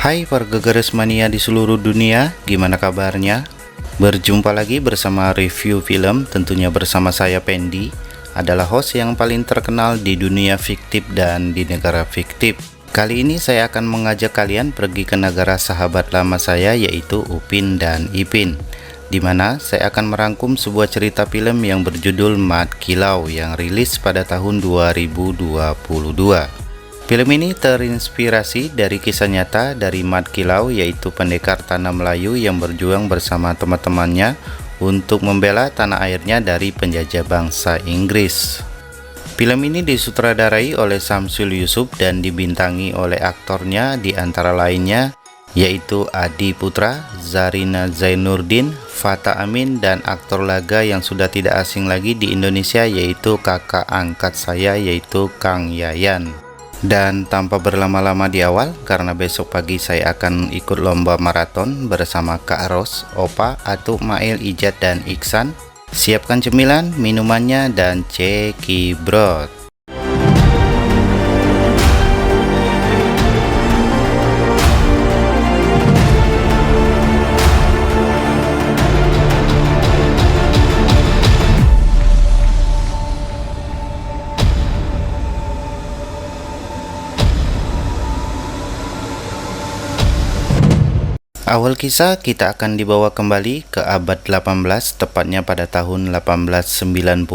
Hai warga garis mania di seluruh dunia, gimana kabarnya? Berjumpa lagi bersama review film, tentunya bersama saya Pendi, adalah host yang paling terkenal di dunia fiktif dan di negara fiktif. Kali ini saya akan mengajak kalian pergi ke negara sahabat lama saya, yaitu Upin dan Ipin, di mana saya akan merangkum sebuah cerita film yang berjudul Mat Kilau yang rilis pada tahun 2022. Film ini terinspirasi dari kisah nyata dari Mat Kilau, yaitu pendekar tanah Melayu yang berjuang bersama teman-temannya untuk membela tanah airnya dari penjajah bangsa Inggris. Film ini disutradarai oleh Samsul Yusuf dan dibintangi oleh aktornya di antara lainnya yaitu Adi Putra, Zarina Zainurdin, Fata Amin, dan aktor laga yang sudah tidak asing lagi di Indonesia yaitu kakak angkat saya yaitu Kang Yayan. Dan tanpa berlama-lama di awal, karena besok pagi saya akan ikut lomba maraton bersama Kak Ros, Opa, Atuk, Mail, Ijat, dan Iksan. Siapkan cemilan, minumannya, dan cekibrot. Awal kisah kita akan dibawa kembali ke abad 18, tepatnya pada tahun 1890,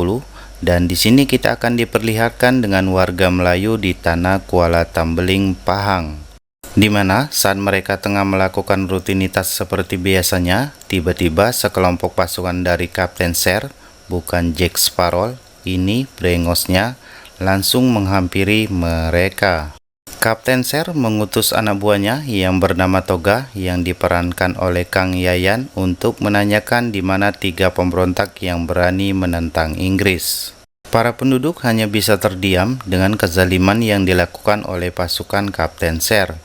dan di sini kita akan diperlihatkan dengan warga Melayu di tanah Kuala Tambeling, Pahang, di mana saat mereka tengah melakukan rutinitas seperti biasanya, tiba-tiba sekelompok pasukan dari Kapten Ser, bukan Jack Sparrow, ini brengosnya, langsung menghampiri mereka. Kapten Ser mengutus anak buahnya yang bernama Toga yang diperankan oleh Kang Yayan untuk menanyakan di mana 3 pemberontak yang berani menentang Inggris. Para penduduk hanya bisa terdiam dengan kezaliman yang dilakukan oleh pasukan Kapten Ser.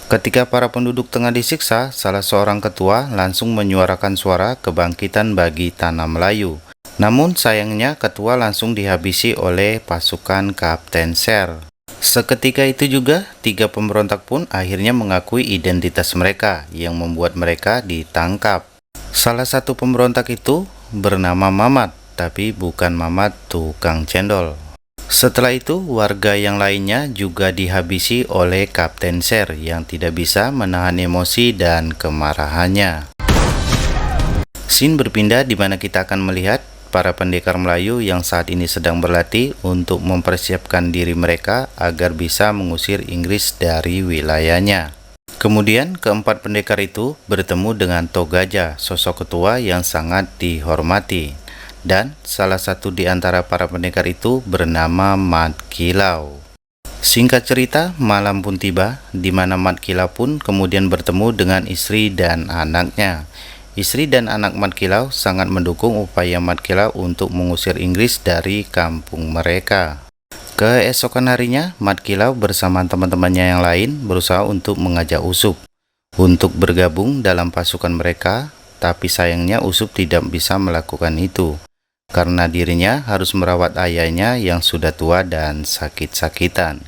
Ketika para penduduk tengah disiksa, salah seorang ketua langsung menyuarakan suara kebangkitan bagi tanah Melayu. Namun sayangnya ketua langsung dihabisi oleh pasukan Kapten Ser. Seketika itu juga, 3 pemberontak pun akhirnya mengakui identitas mereka yang membuat mereka ditangkap. Salah satu pemberontak itu bernama Mamat, tapi bukan Mamat tukang cendol. Setelah itu, warga yang lainnya juga dihabisi oleh Kapten Ser yang tidak bisa menahan emosi dan kemarahannya. Scene berpindah di mana kita akan melihat para pendekar Melayu yang saat ini sedang berlatih untuk mempersiapkan diri mereka agar bisa mengusir Inggris dari wilayahnya. Kemudian keempat pendekar itu bertemu dengan Togaja, sosok ketua yang sangat dihormati, dan salah satu di antara para pendekar itu bernama Mat Kilau. Singkat cerita, malam pun tiba di mana Mat Kilau pun kemudian bertemu dengan istri dan anaknya. Istri dan anak Mat Kilau sangat mendukung upaya Mat Kilau untuk mengusir Inggris dari kampung mereka. Keesokan harinya, Mat Kilau bersama teman-temannya yang lain berusaha untuk mengajak Usup untuk bergabung dalam pasukan mereka, tapi sayangnya Usup tidak bisa melakukan itu karena dirinya harus merawat ayahnya yang sudah tua dan sakit-sakitan.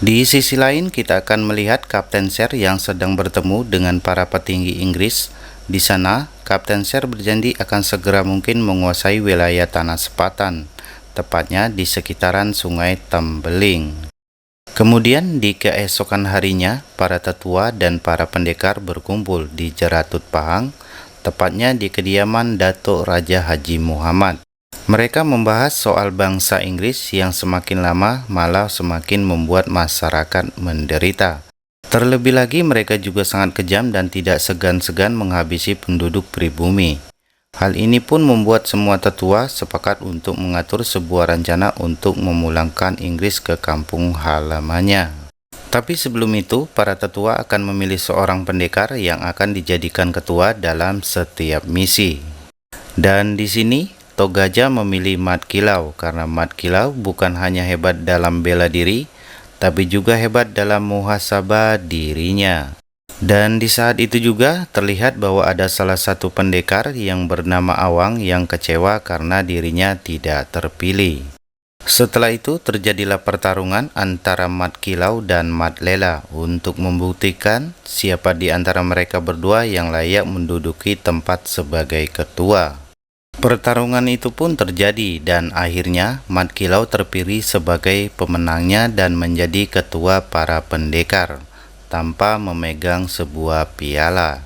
Di sisi lain, kita akan melihat Kapten Ser yang sedang bertemu dengan para petinggi Inggris. Di sana, Kapten Ser berjanji akan segera mungkin menguasai wilayah Tanah Sepatan, tepatnya di sekitaran Sungai Tambeling. Kemudian di keesokan harinya, para tetua dan para pendekar berkumpul di Jeratut Pahang, tepatnya di kediaman Datuk Raja Haji Muhammad. Mereka membahas soal bangsa Inggris yang semakin lama malah semakin membuat masyarakat menderita. Terlebih lagi mereka juga sangat kejam dan tidak segan-segan menghabisi penduduk pribumi. Hal ini pun membuat semua tetua sepakat untuk mengatur sebuah rencana untuk memulangkan Inggris ke kampung halamannya. Tapi sebelum itu, para tetua akan memilih seorang pendekar yang akan dijadikan ketua dalam setiap misi. Dan di sini, Togaja memilih Mat Kilau karena Mat Kilau bukan hanya hebat dalam bela diri, tapi juga hebat dalam muhasabah dirinya. Dan di saat itu juga terlihat bahwa ada salah satu pendekar yang bernama Awang yang kecewa karena dirinya tidak terpilih. Setelah itu terjadilah pertarungan antara Mat Kilau dan Mat Lela untuk membuktikan siapa di antara mereka berdua yang layak menduduki tempat sebagai ketua. Pertarungan itu pun terjadi dan akhirnya Mat Kilau terpilih sebagai pemenangnya dan menjadi ketua para pendekar tanpa memegang sebuah piala.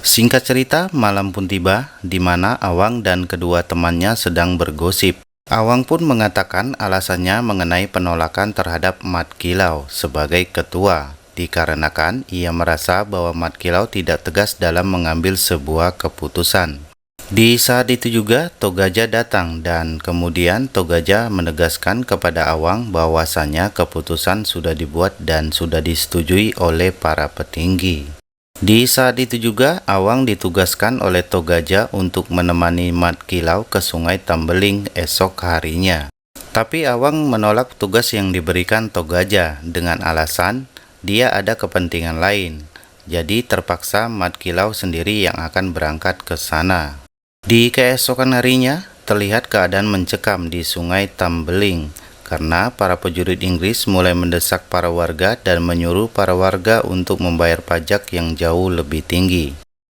Singkat cerita, malam pun tiba di mana Awang dan kedua temannya sedang bergosip. Awang pun mengatakan alasannya mengenai penolakan terhadap Mat Kilau sebagai ketua, dikarenakan ia merasa bahwa Mat Kilau tidak tegas dalam mengambil sebuah keputusan. Di saat itu juga Togaja datang dan kemudian Togaja menegaskan kepada Awang bahwasannya keputusan sudah dibuat dan sudah disetujui oleh para petinggi. Di saat itu juga Awang ditugaskan oleh Togaja untuk menemani Mat Kilau ke Sungai Tambeling esok harinya. Tapi Awang menolak tugas yang diberikan Togaja dengan alasan dia ada kepentingan lain. Jadi terpaksa Mat Kilau sendiri yang akan berangkat ke sana. Di keesokan harinya, terlihat keadaan mencekam di Sungai Tambeling karena para prajurit Inggris mulai mendesak para warga dan menyuruh para warga untuk membayar pajak yang jauh lebih tinggi.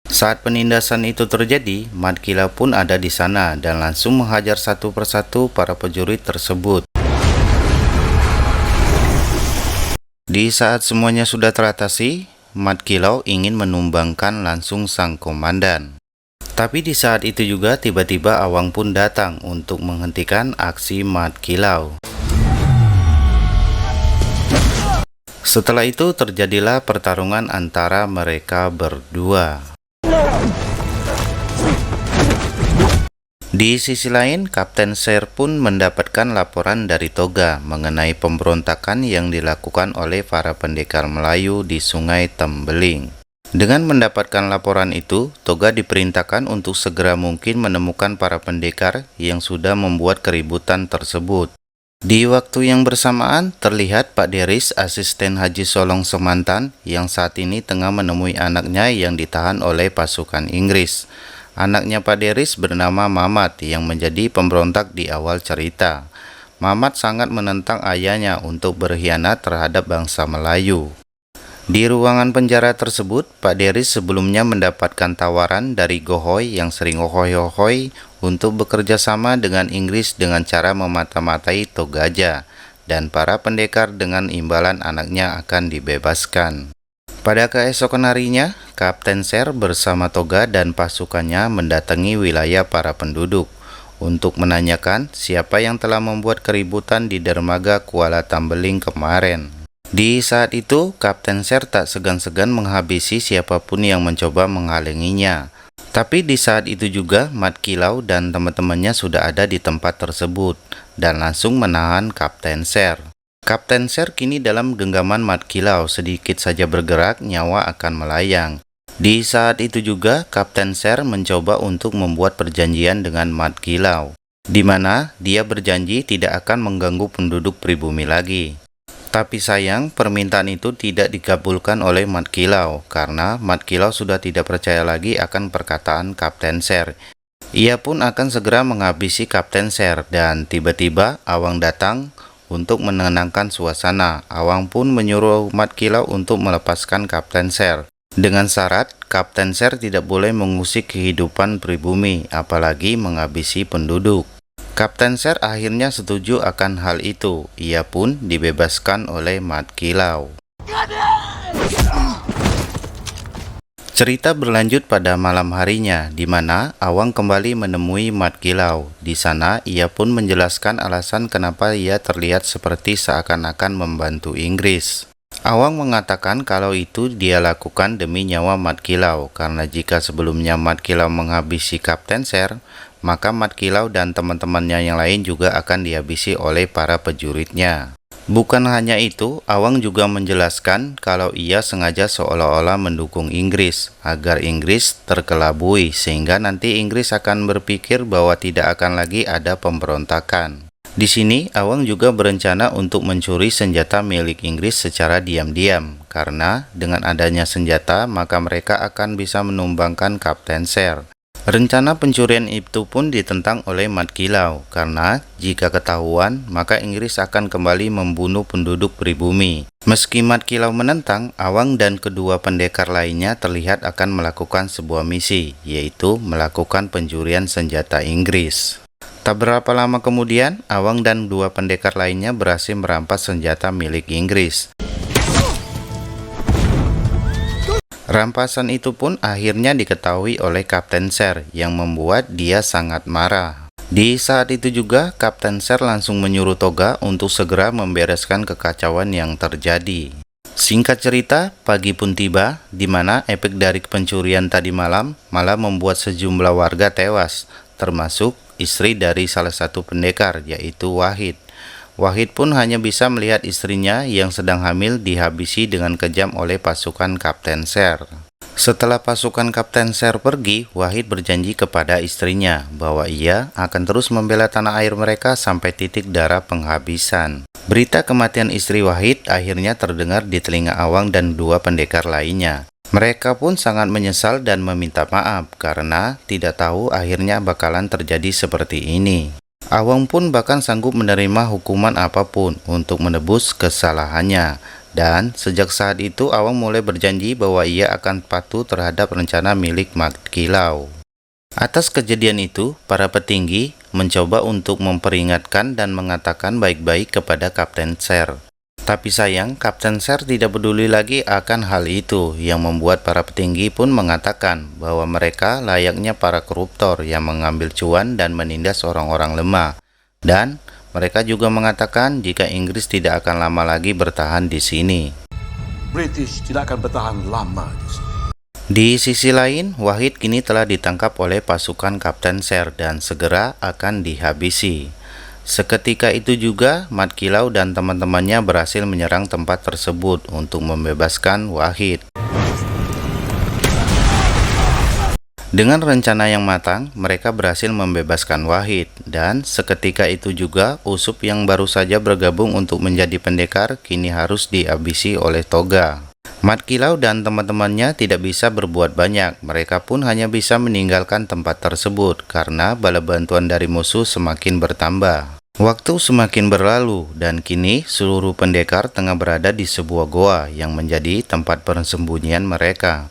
Saat penindasan itu terjadi, Mat Kilau pun ada di sana dan langsung menghajar satu persatu para prajurit tersebut. Di saat semuanya sudah teratasi, Mat Kilau ingin menumbangkan langsung sang komandan. Tapi di saat itu juga tiba-tiba Awang pun datang untuk menghentikan aksi Mat Kilau. Setelah itu terjadilah pertarungan antara mereka berdua. Di sisi lain, Kapten Ser pun mendapatkan laporan dari Toga mengenai pemberontakan yang dilakukan oleh para pendekar Melayu di Sungai Tambeling. Dengan mendapatkan laporan itu, Toga diperintahkan untuk segera mungkin menemukan para pendekar yang sudah membuat keributan tersebut. Di waktu yang bersamaan, terlihat Pak Deris, asisten Haji Solong Semantan, yang saat ini tengah menemui anaknya yang ditahan oleh pasukan Inggris. Anaknya Pak Deris bernama Mamat yang menjadi pemberontak di awal cerita. Mamat sangat menentang ayahnya untuk berkhianat terhadap bangsa Melayu. Di ruangan penjara tersebut, Pak Deris sebelumnya mendapatkan tawaran dari Gohoy yang sering hohoy-hohoy untuk bekerja sama dengan Inggris dengan cara memata-matai Togaja, dan para pendekar dengan imbalan anaknya akan dibebaskan. Pada keesokan harinya, Kapten Ser bersama Toga dan pasukannya mendatangi wilayah para penduduk untuk menanyakan siapa yang telah membuat keributan di dermaga Kuala Tambeling kemarin. Di saat itu, Kapten Ser tak segan-segan menghabisi siapapun yang mencoba menghalanginya. Tapi di saat itu juga, Mat Kilau dan teman-temannya sudah ada di tempat tersebut dan langsung menahan Kapten Ser. Kapten Ser kini dalam genggaman Mat Kilau, sedikit saja bergerak nyawa akan melayang. Di saat itu juga, Kapten Ser mencoba untuk membuat perjanjian dengan Mat Kilau, di mana dia berjanji tidak akan mengganggu penduduk pribumi lagi. Tapi sayang, permintaan itu tidak dikabulkan oleh Mat Kilau karena Mat Kilau sudah tidak percaya lagi akan perkataan Kapten Ser. Ia pun akan segera menghabisi Kapten Ser dan tiba-tiba Awang datang untuk menenangkan suasana. Awang pun menyuruh Mat Kilau untuk melepaskan Kapten Ser dengan syarat Kapten Ser tidak boleh mengusik kehidupan pribumi, apalagi menghabisi penduduk. Kapten Ser akhirnya setuju akan hal itu. Ia pun dibebaskan oleh Mat Kilau. Cerita berlanjut pada malam harinya, di mana Awang kembali menemui Mat Kilau. Di sana, ia pun menjelaskan alasan kenapa ia terlihat seperti seakan-akan membantu Inggris. Awang mengatakan kalau itu dia lakukan demi nyawa Mat Kilau, karena jika sebelumnya Mat Kilau menghabisi Kapten Ser, maka Mat Kilau dan teman-temannya yang lain juga akan dihabisi oleh para prajuritnya. Bukan hanya itu, Awang juga menjelaskan kalau ia sengaja seolah-olah mendukung Inggris agar Inggris terkelabui sehingga nanti Inggris akan berpikir bahwa tidak akan lagi ada pemberontakan. Di sini, Awang juga berencana untuk mencuri senjata milik Inggris secara diam-diam, karena dengan adanya senjata, maka mereka akan bisa menumbangkan Kapten Sher. Rencana pencurian itu pun ditentang oleh Mat Kilau, karena jika ketahuan, maka Inggris akan kembali membunuh penduduk pribumi. Meski Mat Kilau menentang, Awang dan kedua pendekar lainnya terlihat akan melakukan sebuah misi, yaitu melakukan pencurian senjata Inggris. Tak berapa lama kemudian, Awang dan dua pendekar lainnya berhasil merampas senjata milik Inggris. Rampasan itu pun akhirnya diketahui oleh Kapten Sher yang membuat dia sangat marah. Di saat itu juga, Kapten Sher langsung menyuruh Toga untuk segera membereskan kekacauan yang terjadi. Singkat cerita, pagi pun tiba, di mana efek dari pencurian tadi malam malah membuat sejumlah warga tewas, termasuk istri dari salah satu pendekar, yaitu Wahid. Wahid pun hanya bisa melihat istrinya yang sedang hamil dihabisi dengan kejam oleh pasukan Kapten Sher. Setelah pasukan Kapten Sher pergi, Wahid berjanji kepada istrinya bahwa ia akan terus membela tanah air mereka sampai titik darah penghabisan. Berita kematian istri Wahid akhirnya terdengar di telinga Awang dan dua pendekar lainnya. Mereka pun sangat menyesal dan meminta maaf karena tidak tahu akhirnya bakalan terjadi seperti ini. Awang pun bahkan sanggup menerima hukuman apapun untuk menebus kesalahannya. Dan sejak saat itu Awang mulai berjanji bahwa ia akan patuh terhadap rencana milik Mat Kilau. Atas kejadian itu, para petinggi mencoba untuk memperingatkan dan mengatakan baik-baik kepada Kapten Sher. Tapi sayang, Kapten Sher tidak peduli lagi akan hal itu, yang membuat para petinggi pun mengatakan bahwa mereka layaknya para koruptor yang mengambil cuan dan menindas orang-orang lemah. Dan mereka juga mengatakan jika Inggris tidak akan lama lagi bertahan di sini. British tidak akan bertahan lama di sini. Di sisi lain, Wahid kini telah ditangkap oleh pasukan Kapten Sher dan segera akan dihabisi. Seketika itu juga, Mat Kilau dan teman-temannya berhasil menyerang tempat tersebut untuk membebaskan Wahid. Dengan rencana yang matang, mereka berhasil membebaskan Wahid, dan seketika itu juga Usup yang baru saja bergabung untuk menjadi pendekar kini harus dihabisi oleh Toga. Mat Kilau dan teman-temannya tidak bisa berbuat banyak, mereka pun hanya bisa meninggalkan tempat tersebut karena bala bantuan dari musuh semakin bertambah. Waktu semakin berlalu dan kini seluruh pendekar tengah berada di sebuah goa yang menjadi tempat persembunyian mereka.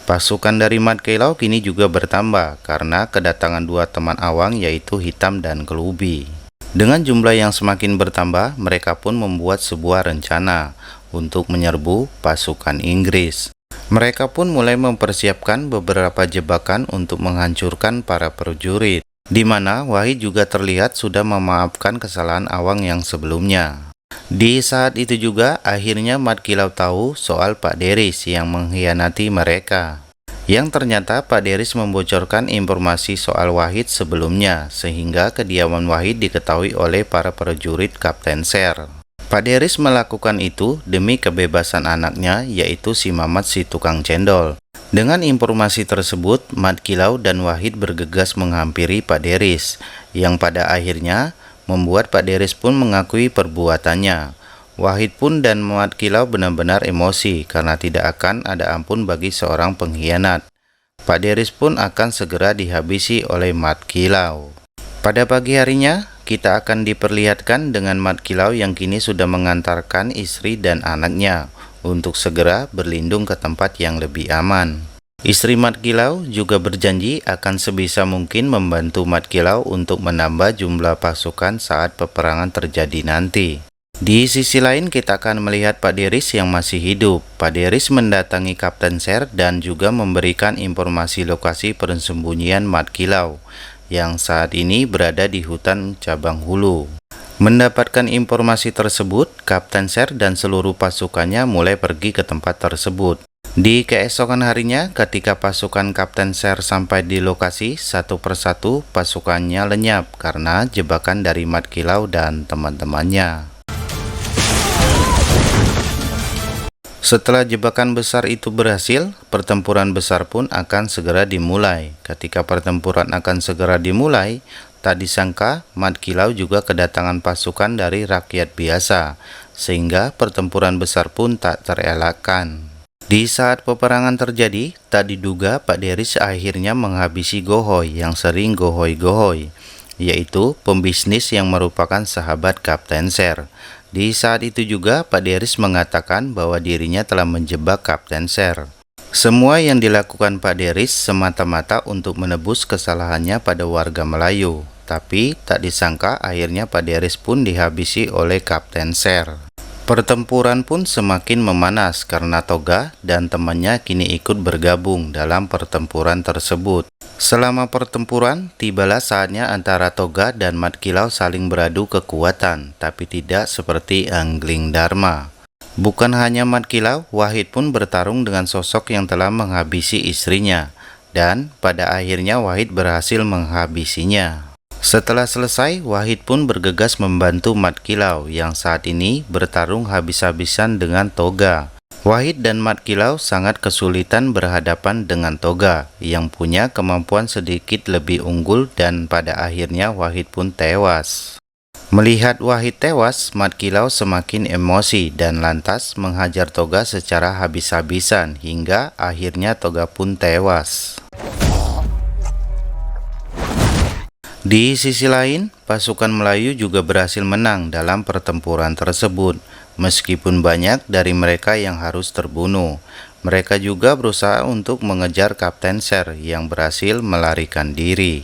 Pasukan dari Mat Kilau kini juga bertambah karena kedatangan dua teman Awang yaitu Hitam dan Kelubi. Dengan jumlah yang semakin bertambah, mereka pun membuat sebuah rencana untuk menyerbu pasukan Inggris. Mereka pun mulai mempersiapkan beberapa jebakan untuk menghancurkan para prajurit, di mana Wahid juga terlihat sudah memaafkan kesalahan Awang yang sebelumnya. Di saat itu juga akhirnya Mat Kilau tahu soal Pak Deris yang mengkhianati mereka. Yang ternyata Pak Deris membocorkan informasi soal Wahid sebelumnya sehingga kediaman Wahid diketahui oleh para prajurit Kapten Sher. Pak Deris melakukan itu demi kebebasan anaknya yaitu si Mamat si tukang cendol. Dengan informasi tersebut, Mat Kilau dan Wahid bergegas menghampiri Pak Deris, yang pada akhirnya membuat Pak Deris pun mengakui perbuatannya. Wahid pun dan Mat Kilau benar-benar emosi karena tidak akan ada ampun bagi seorang pengkhianat. Pak Deris pun akan segera dihabisi oleh Mat Kilau. Pada pagi harinya, kita akan diperlihatkan dengan Mat Kilau yang kini sudah mengantarkan istri dan anaknya untuk segera berlindung ke tempat yang lebih aman. Istri Mat Kilau juga berjanji akan sebisa mungkin membantu Mat Kilau untuk menambah jumlah pasukan saat peperangan terjadi nanti. Di sisi lain kita akan melihat Pak Deris yang masih hidup. Pak Deris mendatangi Kapten Sher dan juga memberikan informasi lokasi persembunyian Mat Kilau yang saat ini berada di hutan Cabang Hulu. Mendapatkan informasi tersebut, Kapten Sher dan seluruh pasukannya mulai pergi ke tempat tersebut. Di keesokan harinya, ketika pasukan Kapten Sher sampai di lokasi, satu persatu pasukannya lenyap karena jebakan dari Mat Kilau dan teman-temannya. Setelah jebakan besar itu berhasil, pertempuran besar pun akan segera dimulai. Ketika pertempuran akan segera dimulai, Tak disangka, Mat Kilau juga kedatangan pasukan dari rakyat biasa, sehingga pertempuran besar pun tak terelakkan. Di saat peperangan terjadi, tak diduga Pak Deris akhirnya menghabisi Gohoy yang sering gohoy-gohoy, yaitu pembisnis yang merupakan sahabat Kapten Ser. Di saat itu juga Pak Deris mengatakan bahwa dirinya telah menjebak Kapten Ser. Semua yang dilakukan Pak Deris semata-mata untuk menebus kesalahannya pada warga Melayu, tapi tak disangka akhirnya Pak Deris pun dihabisi oleh Kapten Ser. Pertempuran pun semakin memanas karena Toga dan temannya kini ikut bergabung dalam pertempuran tersebut. Selama pertempuran, tibalah saatnya antara Toga dan Mat Kilau saling beradu kekuatan, tapi tidak seperti Anggling Dharma. Bukan hanya Mat Kilau, Wahid pun bertarung dengan sosok yang telah menghabisi istrinya, dan pada akhirnya Wahid berhasil menghabisinya. Setelah selesai, Wahid pun bergegas membantu Mat Kilau yang saat ini bertarung habis-habisan dengan Toga. Wahid dan Mat Kilau sangat kesulitan berhadapan dengan Toga yang punya kemampuan sedikit lebih unggul, dan pada akhirnya Wahid pun tewas. Melihat Wahid tewas, Mat Kilau semakin emosi dan lantas menghajar Toga secara habis-habisan hingga akhirnya Toga pun tewas. Di sisi lain, pasukan Melayu juga berhasil menang dalam pertempuran tersebut. Meskipun banyak dari mereka yang harus terbunuh, mereka juga berusaha untuk mengejar Kapten Ser yang berhasil melarikan diri.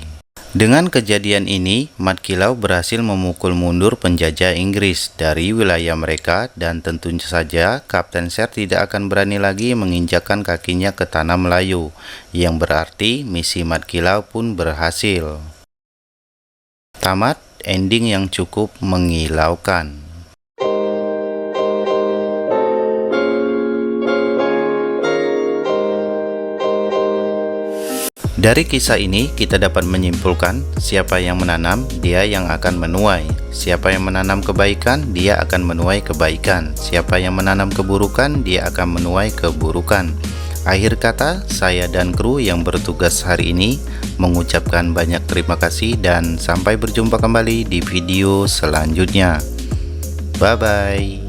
Dengan kejadian ini, Mat Kilau berhasil memukul mundur penjajah Inggris dari wilayah mereka, dan tentu saja Kapten Ser tidak akan berani lagi menginjakkan kakinya ke tanah Melayu, yang berarti misi Mat Kilau pun berhasil. Tamat, ending yang cukup mengilaukan. Dari kisah ini kita dapat menyimpulkan, siapa yang menanam, dia yang akan menuai. Siapa yang menanam kebaikan, dia akan menuai kebaikan. Siapa yang menanam keburukan, dia akan menuai keburukan. Akhir kata, saya dan kru yang bertugas hari ini mengucapkan banyak terima kasih dan sampai berjumpa kembali di video selanjutnya. Bye-bye.